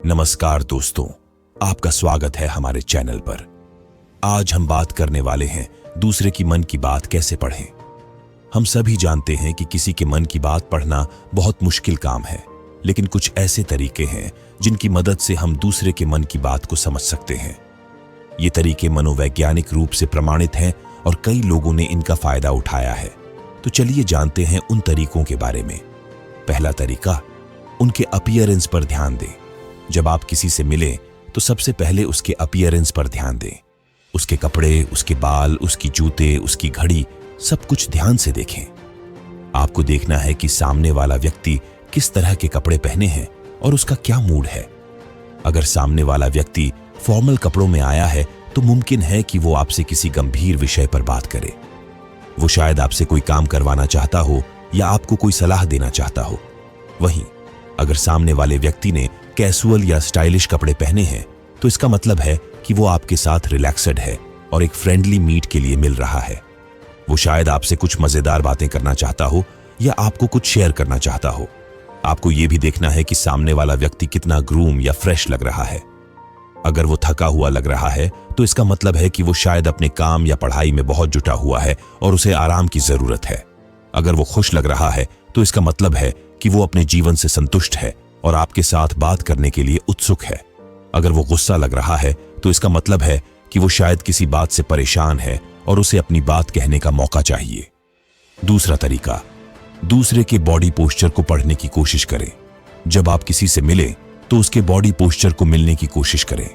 नमस्कार दोस्तों, आपका स्वागत है हमारे चैनल पर। आज हम बात करने वाले हैं दूसरे की मन की बात कैसे पढ़ें। हम सभी जानते हैं कि किसी के मन की बात पढ़ना बहुत मुश्किल काम है, लेकिन कुछ ऐसे तरीके हैं जिनकी मदद से हम दूसरे के मन की बात को समझ सकते हैं। ये तरीके मनोवैज्ञानिक रूप से प्रमाणित हैं और कई लोगों ने इनका फायदा उठाया है। तो चलिए जानते हैं उन तरीकों के बारे में। पहला तरीका, उनके अपीयरेंस पर ध्यान दें। जब आप किसी से मिलें तो सबसे पहले उसके अपीयरेंस पर ध्यान दें। उसके कपड़े, उसके बाल, उसकी जूते, उसकी घड़ी, सब कुछ ध्यान से देखें। आपको देखना है कि सामने वाला व्यक्ति किस तरह के कपड़े पहने हैं और उसका क्या मूड है। अगर सामने वाला व्यक्ति फॉर्मल कपड़ों में आया है तो मुमकिन है कि वो आपसे किसी गंभीर विषय पर बात करे। वो शायद आपसे कोई काम करवाना चाहता हो या आपको कोई सलाह देना चाहता हो। वहीं अगर सामने वाले व्यक्ति ने कैजुअल या स्टाइलिश कपड़े पहने हैं तो इसका मतलब है कि वो आपके साथ रिलैक्स्ड है और एक फ्रेंडली मीट के लिए मिल रहा है। वो शायद आपसे कुछ मजेदार बातें करना चाहता हो या आपको कुछ शेयर करना चाहता हो। आपको ये भी देखना है कि सामने वाला व्यक्ति कितना ग्रूम या फ्रेश लग रहा है। अगर वो थका हुआ लग रहा है तो इसका मतलब है कि वो शायद अपने काम या पढ़ाई में बहुत जुटा हुआ है और उसे आराम की जरूरत है। अगर वो खुश लग रहा है तो इसका मतलब है कि वो अपने जीवन से संतुष्ट है और आपके साथ बात करने के लिए उत्सुक है। अगर वो गुस्सा लग रहा है तो इसका मतलब है कि वो शायद किसी बात से परेशान है और उसे अपनी बात कहने का मौका चाहिए। दूसरा तरीका, दूसरे के बॉडी पोस्चर को पढ़ने की कोशिश करें। जब आप किसी से मिलें तो उसके बॉडी पोस्चर को मिलने की कोशिश करें।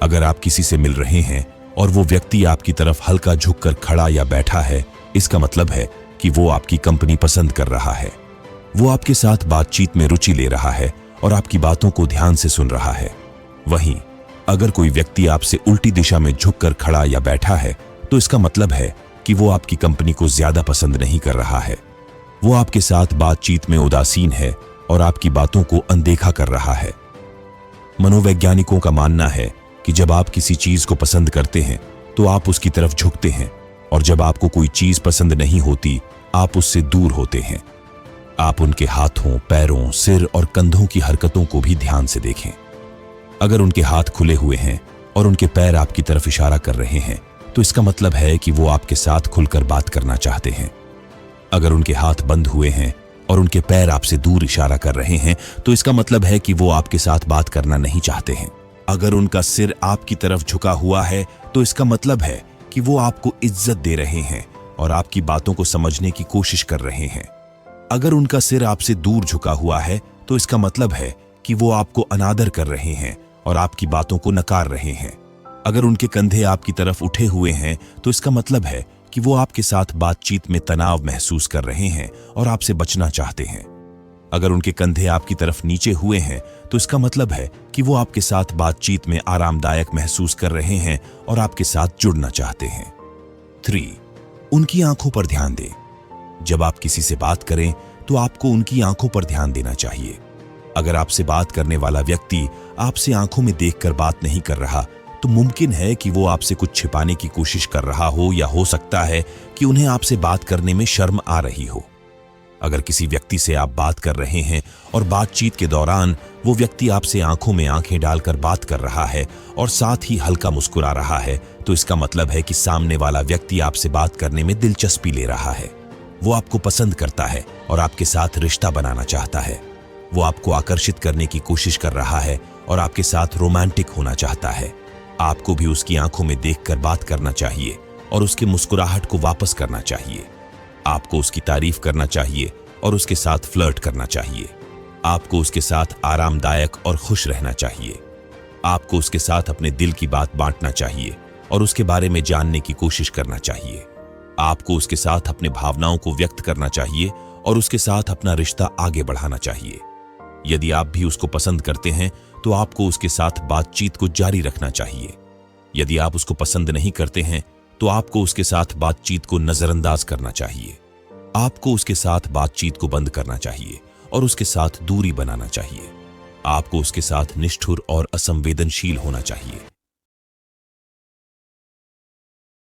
अगर आप किसी से मिल रहे हैं और वो व्यक्ति आपकी तरफ हल्का झुककर खड़ा या बैठा है, इसका मतलब है कि वो आपकी कंपनी पसंद कर रहा है। वो आपके साथ बातचीत में रुचि ले रहा है और आपकी बातों को ध्यान से सुन रहा है। वहीं अगर कोई व्यक्ति आपसे उल्टी दिशा में झुककर खड़ा या बैठा है तो इसका मतलब है कि वो आपकी कंपनी को ज्यादा पसंद नहीं कर रहा है। वो आपके साथ बातचीत में उदासीन है और आपकी बातों को अनदेखा कर रहा है। मनोवैज्ञानिकों का मानना है कि जब आप किसी चीज को पसंद करते हैं तो आप उसकी तरफ झुकते हैं, और जब आपको कोई चीज पसंद नहीं होती आप उससे दूर होते हैं। आप उनके हाथों, पैरों, सिर और कंधों की हरकतों को भी ध्यान से देखें। अगर उनके हाथ खुले हुए हैं और उनके पैर आपकी तरफ इशारा कर रहे हैं तो इसका मतलब है कि वो आपके साथ खुलकर बात करना चाहते हैं। अगर उनके हाथ बंद हुए हैं और उनके पैर आपसे दूर इशारा कर रहे हैं तो इसका मतलब है कि वो आपके साथ बात करना नहीं चाहते हैं। अगर उनका सिर आपकी तरफ झुका हुआ है तो इसका मतलब है कि वो आपको इज्जत दे रहे हैं और आपकी बातों को समझने की कोशिश कर रहे हैं। अगर उनका सिर आपसे दूर झुका हुआ है तो इसका मतलब है कि वो आपको अनादर कर रहे हैं और आपकी बातों को नकार रहे हैं। अगर उनके कंधे आपकी तरफ उठे हुए हैं तो इसका मतलब है कि वो आपके साथ बातचीत में तनाव महसूस कर रहे हैं और आपसे बचना चाहते हैं। अगर उनके कंधे आपकी तरफ नीचे हुए हैं तो इसका मतलब है कि वो आपके साथ बातचीत में आरामदायक महसूस कर रहे हैं और आपके साथ जुड़ना चाहते हैं। 3. उनकी आंखों पर ध्यान दें। जब आप किसी से बात करें तो आपको उनकी आंखों पर ध्यान देना चाहिए। अगर आपसे बात करने वाला व्यक्ति आपसे आंखों में देखकर बात नहीं कर रहा तो मुमकिन है कि वो आपसे कुछ छिपाने की कोशिश कर रहा हो, या हो सकता है कि उन्हें आपसे बात करने में शर्म आ रही हो। अगर किसी व्यक्ति से आप बात कर रहे हैं और बातचीत के दौरान वो व्यक्ति आपसे आंखों में आंखें डालकर बात कर रहा है और साथ ही हल्का मुस्कुरा रहा है तो इसका मतलब है कि सामने वाला व्यक्ति आपसे बात करने में दिलचस्पी ले रहा है। वो आपको पसंद करता है और आपके साथ रिश्ता बनाना चाहता है। वो आपको आकर्षित करने की कोशिश कर रहा है और आपके साथ रोमांटिक होना चाहता है। आपको भी उसकी आंखों में देखकर बात करना चाहिए और उसके मुस्कुराहट को वापस करना चाहिए। आपको उसकी तारीफ करना चाहिए और उसके साथ फ्लर्ट करना चाहिए। आपको उसके साथ आरामदायक और खुश रहना चाहिए। आपको उसके साथ अपने दिल की बात बांटना चाहिए और उसके बारे में जानने की कोशिश करना चाहिए। आपको उसके साथ अपने भावनाओं को व्यक्त करना चाहिए और उसके साथ अपना रिश्ता आगे बढ़ाना चाहिए। यदि आप भी उसको पसंद करते हैं तो आपको उसके साथ बातचीत को जारी रखना चाहिए। यदि आप उसको पसंद नहीं करते हैं तो आपको उसके साथ बातचीत को नजरअंदाज करना चाहिए। आपको उसके साथ बातचीत को बंद करना चाहिए और उसके साथ दूरी बनाना चाहिए। आपको उसके साथ निष्ठुर और असंवेदनशील होना चाहिए।